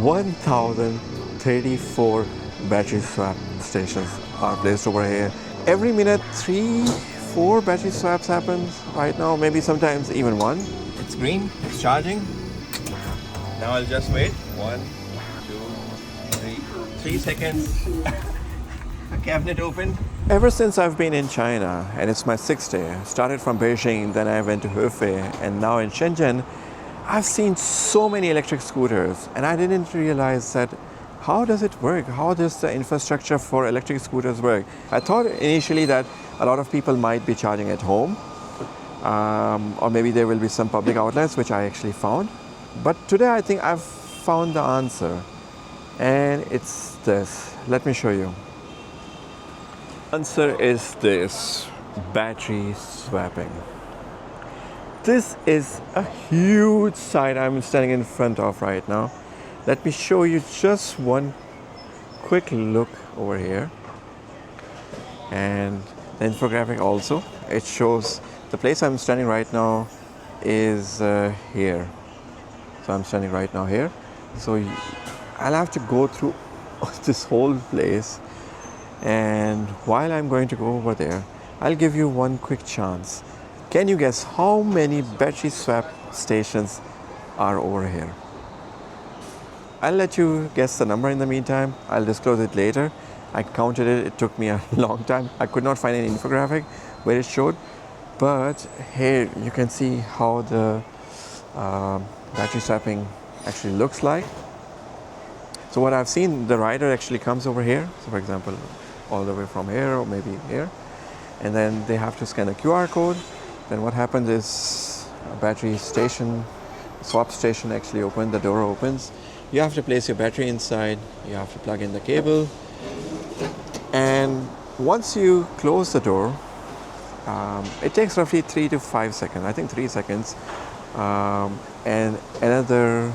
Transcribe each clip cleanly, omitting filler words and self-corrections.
1,034 battery swap stations are placed over here. Every minute, 3-4 battery swaps happens right now, maybe sometimes even one. It's green, it's charging. Now I'll just wait. 1, 2, 3 seconds. A cabinet opened. Ever since I've been in China, and it's my 6th day, I started from Beijing, then I went to Hefei, and now in Shenzhen, I've seen so many electric scooters, and I didn't realize that how does it work? How does the infrastructure for electric scooters work? I thought initially that a lot of people might be charging at home, or maybe there will be some public outlets, which I actually found. But today I think I've found the answer, and it's this. Let me show you. Answer is this: battery swapping. This is a huge site I'm standing in front of right now. Let me show you just one quick look over here. And the infographic also, it shows the place I'm standing right now is here. So I'm standing right now here. So I'll have to go through this whole place. And while I'm going to go over there, I'll give you one quick chance. Can you guess how many battery swap stations are over here? I'll let you guess the number in the meantime. I'll disclose it later. I counted it. It took me a long time. I could not find an infographic where it showed. But here you can see how the battery swapping actually looks like. So what I've seen, the rider actually comes over here. So for example, all the way from here or maybe here. And then they have to scan a QR code. Then what happens is a battery station, swap station actually opens, the door opens. You have to place your battery inside. You have to plug in the cable. And once you close the door, it takes roughly 3 to 5 seconds, I think 3 seconds. And another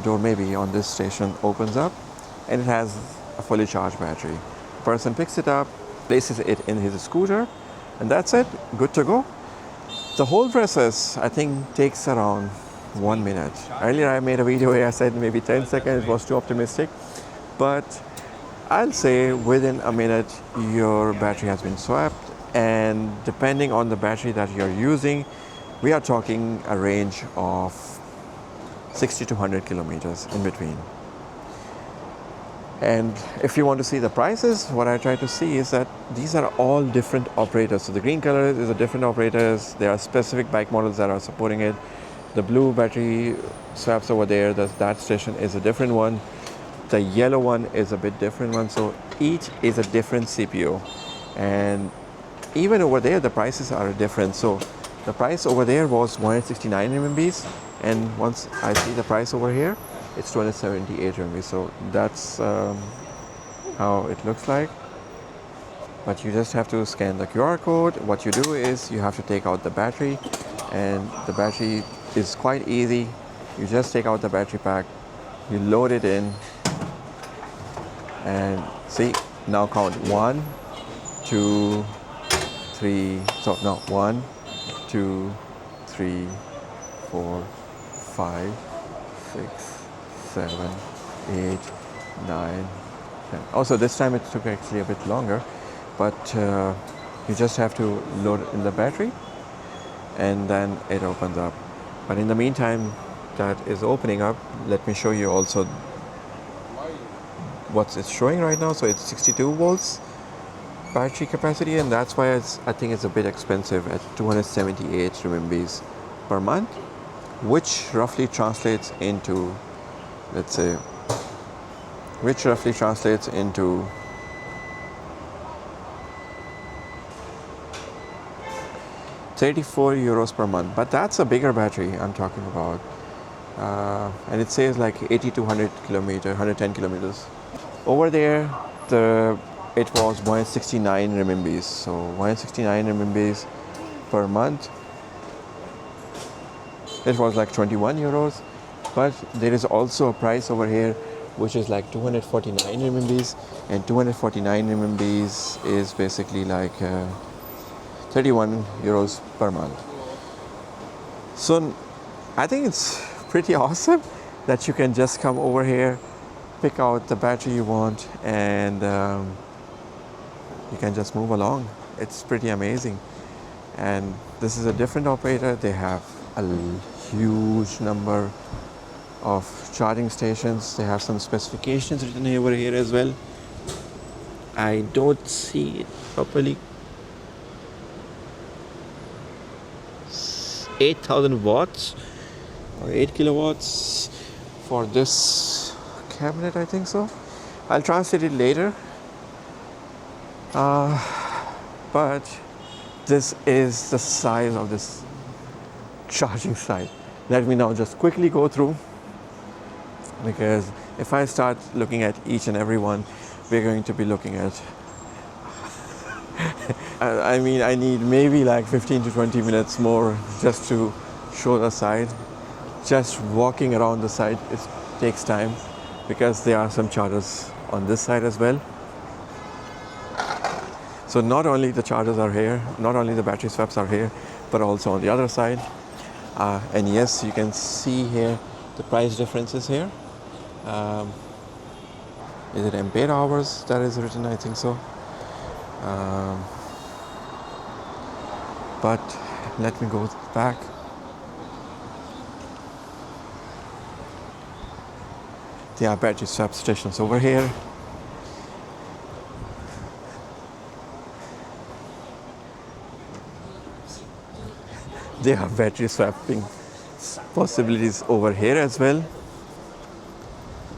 door maybe on this station opens up and it has a fully charged battery. The person picks it up, places it in his scooter, and that's it, good to go. The whole process, I think, takes around 1 minute. Earlier I made a video where I said maybe 10 seconds, it was too optimistic. But I'll say within a minute your battery has been swapped, and depending on the battery that you're using, we are talking a range of 60 to 100 kilometers in between. And if you want to see the prices, what I try to see is that these are all different operators. So the green color is a different operators. There are specific bike models that are supporting it. The blue battery swaps over there, that station is a different one. The yellow one is a bit different one. So each is a different CPO. And even over there, the prices are different. So the price over there was 169 RMBs. And once I see the price over here, it's 278 RMB. So that's how it looks like. But you just have to scan the QR code. What you do is you have to take out the battery, and the battery is quite easy. You just take out the battery pack, you load it in, and see, now count 1, 2, 3, so no, 1, 2, 3, 4, 5, 6, 7, 8, 9, 10. Also this time it took actually a bit longer, but you just have to load in the battery and then it opens up. But in the meantime that is opening up, let me show you also what it's showing right now. So it's 62 volts battery capacity, and that's why I think it's a bit expensive at 278 RMBs per month, which roughly translates into, let's say, 34 euros per month. But that's a bigger battery I'm talking about. And it says like 80 to 100 kilometer, 110 kilometers. Over there, it was 169 RMBs. So 169 RMBs per month. It was like 21 euros. But there is also a price over here which is like 249 RMBs. And 249 RMBs is basically like 31 euros per month. So I think it's pretty awesome that you can just come over here pick out the battery you want, and you can just move along. It's pretty amazing. And this is a different operator. They have a huge number of charging stations. They have some specifications written over here as well. I don't see it properly. 8,000 watts or 8 kilowatts for this cabinet, I think so. I'll translate it later. But this is the size of this charging site. Let me now just quickly go through, because if I start looking at each and every one, we're going to be looking at I mean, I need maybe like 15 to 20 minutes more just to show the site. Just walking around the site, it takes time, because there are some chargers on this side as well. So not only the chargers are here, not only the battery swaps are here, but also on the other side. And yes, you can see here the price differences here. Is it ampere hours that is written? I think so. But let me go back. There are battery swap stations over here. There are battery swapping possibilities over here as well.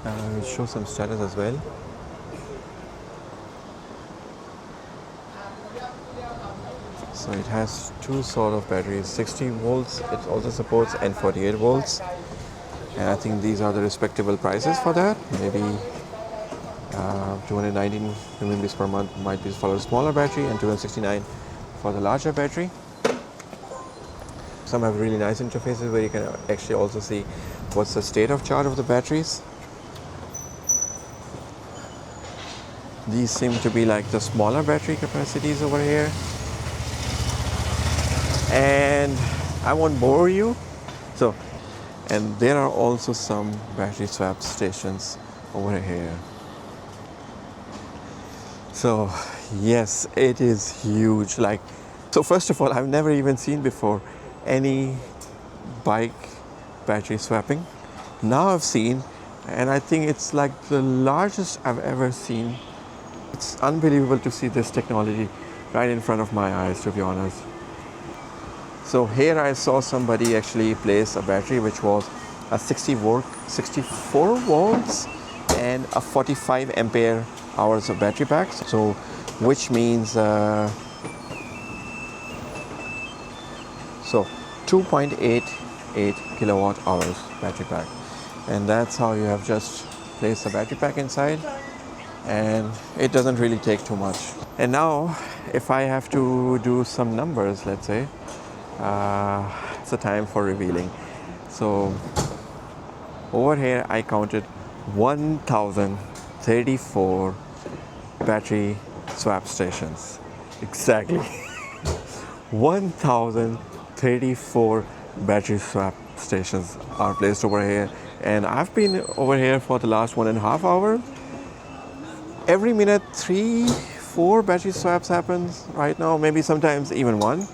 I'll show some status as well. So it has two sort of batteries, 60 volts, it also supports, and 48 volts. And I think these are the respectable prices for that. Maybe 219 RMB per month might be for a smaller battery, and 269 for the larger battery. Some have really nice interfaces where you can actually also see what's the state of charge of the batteries. These seem to be like the smaller battery capacities over here. And I won't bore you. And there are also some battery swap stations over here. So yes, it is huge. So first of all, I've never even seen before any bike battery swapping. Now I've seen, and I think it's like the largest I've ever seen. It's unbelievable to see this technology right in front of my eyes, to be honest. So here I saw somebody actually place a battery which was a 64 volts and a 45 ampere hours of battery pack. So which means 2.88 kilowatt hours battery pack. And that's how you have just placed the battery pack inside, and it doesn't really take too much. And now if I have to do some numbers, let's say, it's a time for revealing. So over here I counted 1,034 battery swap stations. Exactly. 1,034 battery swap stations are placed over here, and I've been over here for the last 1.5 hours. Every minute 3-4 battery swaps happens right now, maybe sometimes even one.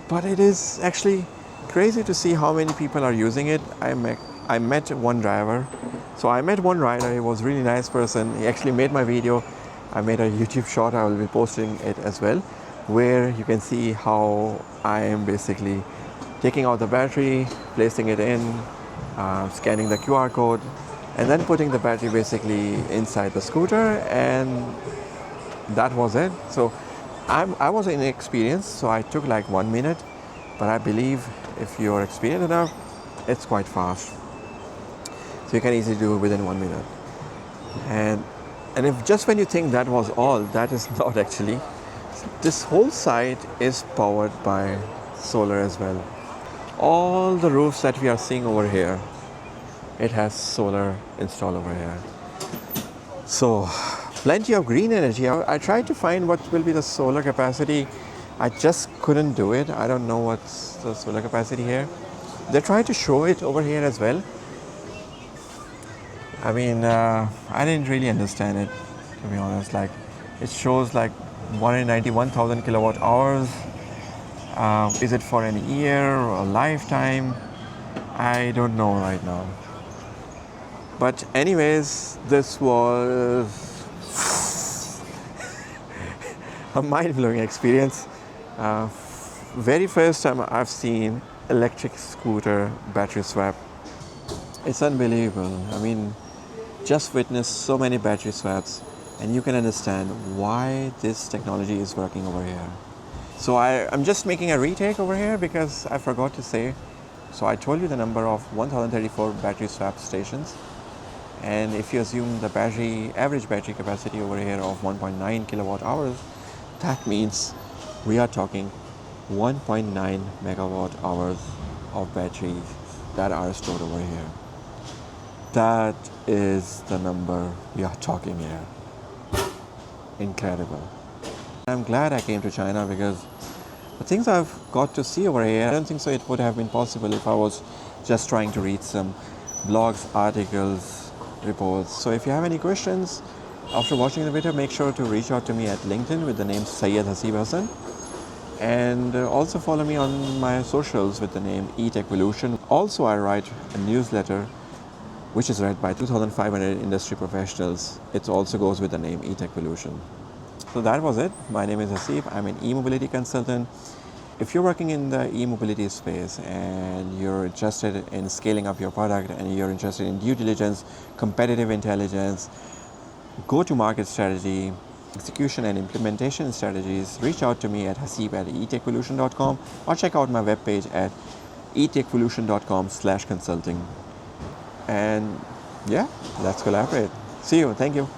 But it is actually crazy to see how many people are using it. I met one driver. So I met one rider. He was a really nice person. He actually made my video. I made a YouTube short. I will be posting it as well, where you can see how I am basically taking out the battery, placing it in, scanning the QR code, and then putting the battery basically inside the scooter, and that was it. So I was inexperienced, so I took like 1 minute, but I believe if you're experienced enough, it's quite fast. So you can easily do it within 1 minute. And if just when you think that was all, that is not actually. This whole site is powered by solar as well. All the roofs that we are seeing over here, it has solar installed over here. So plenty of green energy. I tried to find what will be the solar capacity. I just couldn't do it. I don't know what's the solar capacity here. They tried to show it over here as well. I mean, I didn't really understand it, to be honest. Like, it shows like 191,000 kilowatt hours. Is it for an year or a lifetime? I don't know right now. But anyways, this was a mind-blowing experience. Very first time I've seen electric scooter battery swap. It's unbelievable. I mean, just witnessed so many battery swaps and you can understand why this technology is working over here. So I'm just making a retake over here because I forgot to say. So I told you the number of 1034 battery swap stations, and if you assume the average battery capacity over here of 1.9 kilowatt hours, that means we are talking 1.9 megawatt hours of batteries that are stored over here. That is the number we are talking here. Incredible. I'm glad I came to China because the things I've got to see over here, I don't think so it would have been possible if I was just trying to read some blogs, articles, reports. So if you have any questions after watching the video, make sure to reach out to me at LinkedIn with the name Syed Hasib Hassan. And also follow me on my socials with the name eTechvolution. Also, I write a newsletter which is read by 2,500 industry professionals. It also goes with the name eTechvolution. So that was it. My name is Hasib. I'm an e-mobility consultant. If you're working in the e-mobility space and you're interested in scaling up your product and you're interested in due diligence, competitive intelligence, go-to-market strategy, execution and implementation strategies, reach out to me at hasib@etechvolution.com or check out my webpage at etechvolution.com/consulting. And yeah, let's collaborate. See you. Thank you.